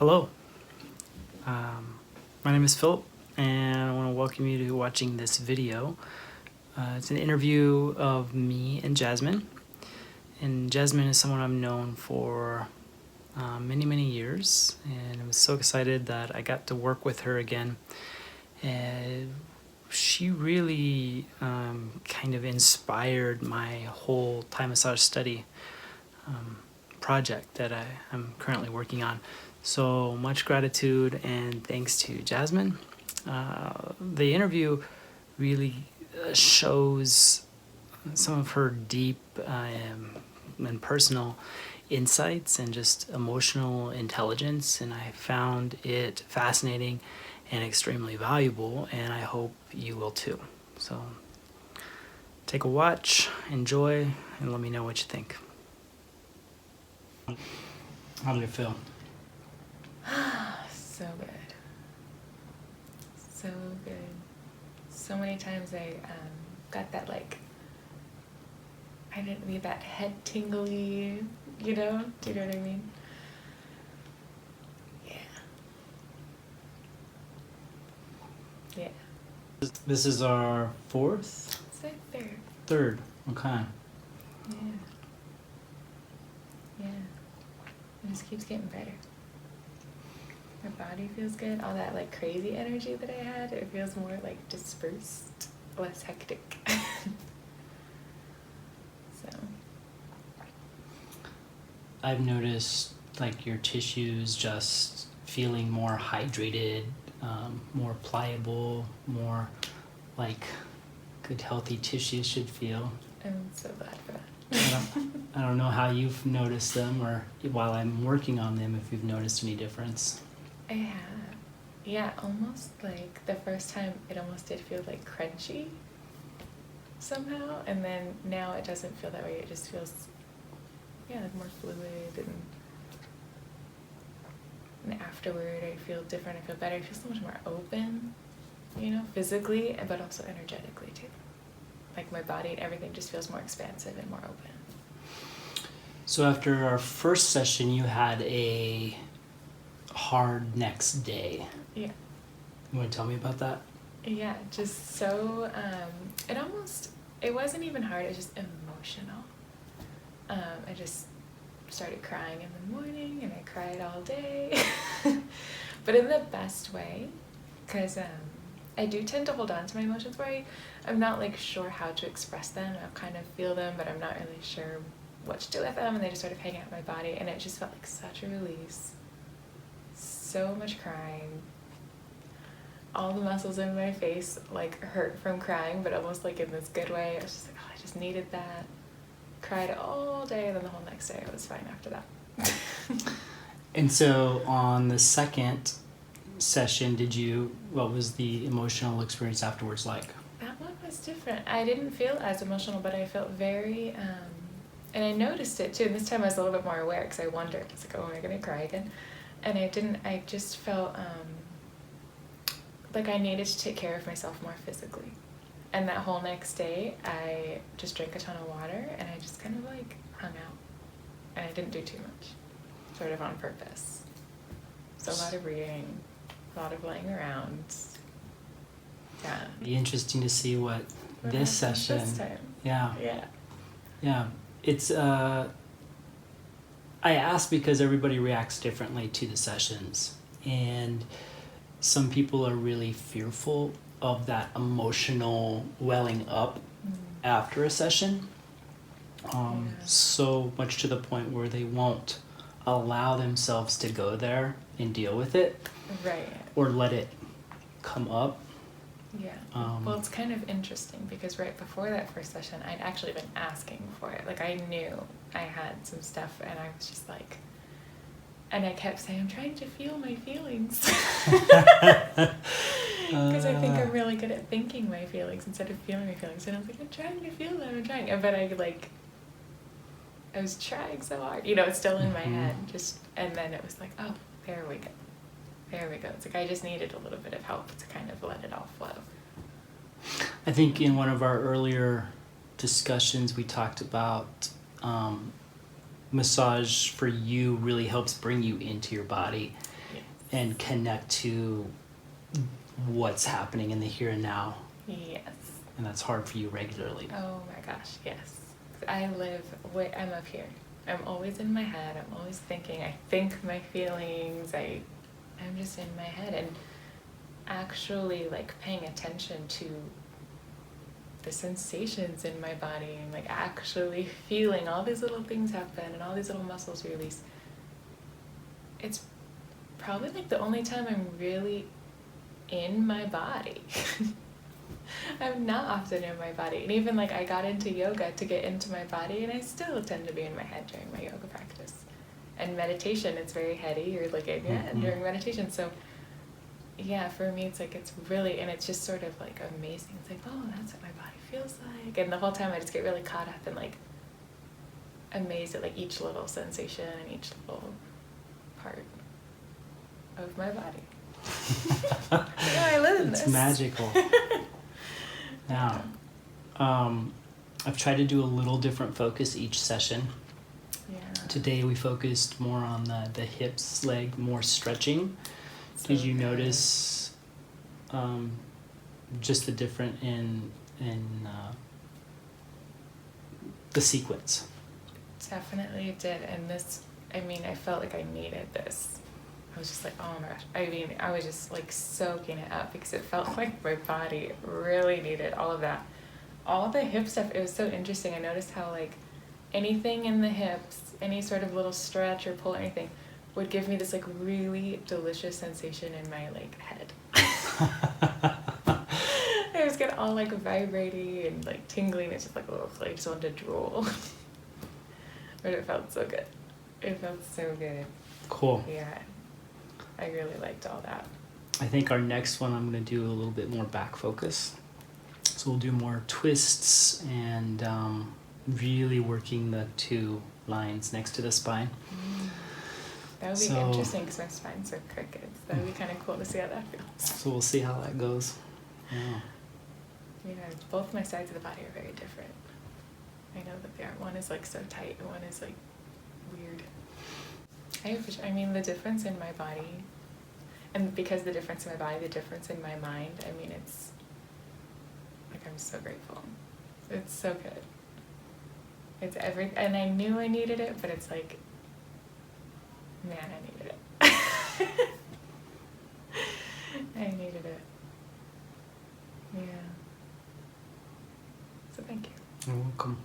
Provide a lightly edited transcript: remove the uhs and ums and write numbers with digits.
Hello, my name is Philip, and I want to welcome you to watching this video. It's an interview of me and Jasmine, and Jasmine is someone I've known for many years, and I was so excited that I got to work with her again. And she really kind of inspired my whole Thai massage study project that I'm currently working on. So much gratitude and thanks to Jasmine. The interview really shows some of her deep and personal insights and just emotional intelligence, and I found it fascinating and extremely valuable, and I hope you will too. So take a watch, enjoy, and let me know what you think. How did it feel? So good. So good. So many times I got that, like, I didn't need that head tingly, you know? Do you know what I mean? Yeah. Yeah. This is our fourth? It's like third. Third, okay. Yeah. Yeah. It just keeps getting better. My body feels good. All that like crazy energy that I had, it feels more like dispersed, less hectic. So. I've noticed like your tissues just feeling more hydrated, more pliable, more like good healthy tissues should feel. I'm so glad for that. I don't know how you've noticed them, or while I'm working on them, if you've noticed any difference. I have. Yeah, almost like the first time it almost did feel like crunchy somehow, and then now it doesn't feel that way. It just feels, yeah, like more fluid, and afterward I feel different. I feel better. I feel so much more open, you know, physically, but also energetically too. Like my body and everything just feels more expansive and more open. So after our first session, you had a hard next day. Yeah. You want to tell me about that? Yeah, just so, it wasn't even hard, it was just emotional. I just started crying in the morning, and I cried all day, but in the best way, because I do tend to hold on to my emotions where I'm not like sure how to express them. I kind of feel them, but I'm not really sure what to do with them, and they just sort of hang out in my body, and it just felt like such a release. So much crying. All the muscles in my face like hurt from crying, but almost like in this good way. I was just like, oh, I just needed that. Cried all day, and then the whole next day I was fine after that. And so on the second session, what was the emotional experience afterwards like? That one was different. I didn't feel as emotional, but I felt very, and I noticed it too. And this time I was a little bit more aware because I wondered, I was like, oh, am I going to cry again? And I didn't. I just felt like I needed to take care of myself more physically. And that whole next day, I just drank a ton of water, and I just kind of like hung out. And I didn't do too much, sort of on purpose. So a lot of reading, a lot of laying around. Yeah. It'd be interesting to see what this session. This time. Yeah. Yeah. Yeah. It's I ask because everybody reacts differently to the sessions, and some people are really fearful of that emotional welling up after a session, so much to the point where they won't allow themselves to go there and deal with it, Right. or let it come up. Yeah. Well, it's kind of interesting because right before that first session, I'd actually been asking for it. Like, I knew I had some stuff, and I was just like, and I kept saying, I'm trying to feel my feelings. Because I think I'm really good at thinking my feelings instead of feeling my feelings. And I was like, I'm trying to feel them, I'm trying. But I was trying so hard. You know, it's still in my head. And then it was like, oh, there we go. There we go. It's like I just needed a little bit of help to kind of let it all flow. I think in one of our earlier discussions we talked about massage for you really helps bring you into your body. Yeah. and connect to what's happening in the here and now. Yes. And that's hard for you regularly. Oh my gosh, yes. I'm up here. I'm always in my head. I'm always thinking. I think my feelings. I'm just in my head. And actually, like, paying attention to the sensations in my body and, like, actually feeling all these little things happen and all these little muscles release. It's probably, like, the only time I'm really in my body. I'm not often in my body. And even, like, I got into yoga to get into my body, and I still tend to be in my head during my yoga practice. And meditation, it's very heady. You're, like, in your head during meditation. So, yeah, for me, it's, like, it's really, and it's just sort of, like, amazing. It's like, oh, that's what my body feels like. And the whole time I just get really caught up in, like, amazed at, like, each little sensation and each little part of my body. Yeah, I live in this. It's magical. Now, I've tried to do a little different focus each session. Yeah. Today we focused more on the hips, leg, more stretching. So Did you good. notice just the difference in the sequence? Definitely did. And this, I mean, I felt like I needed this. I was just like, oh my gosh. I mean, I was just like soaking it up because it felt like my body really needed all of that. All the hip stuff, it was so interesting. I noticed how, like, anything in the hips, any sort of little stretch or pull or anything, would give me this, like, really delicious sensation in my, like, head. I was getting all, like, vibrating and, like, tingling. It's just like, oh, I just wanted to drool. But it felt so good. It felt so good. Cool. Yeah. I really liked all that. I think our next one I'm going to do a little bit more back focus. So we'll do more twists and really working the two lines next to the spine. That would be interesting because my spine's so crooked. So that would be kind of cool to see how that feels. So we'll see how that goes. Yeah. You know, both my sides of the body are very different. I know that they are. One is, like, so tight and one is, like, weird. I mean, the difference in my body, and because the difference in my body, the difference in my mind, I mean, it's, like, I'm so grateful. It's so good. It's and I knew I needed it, but it's like, man, I needed it. I needed it. Yeah. So thank you. You're welcome.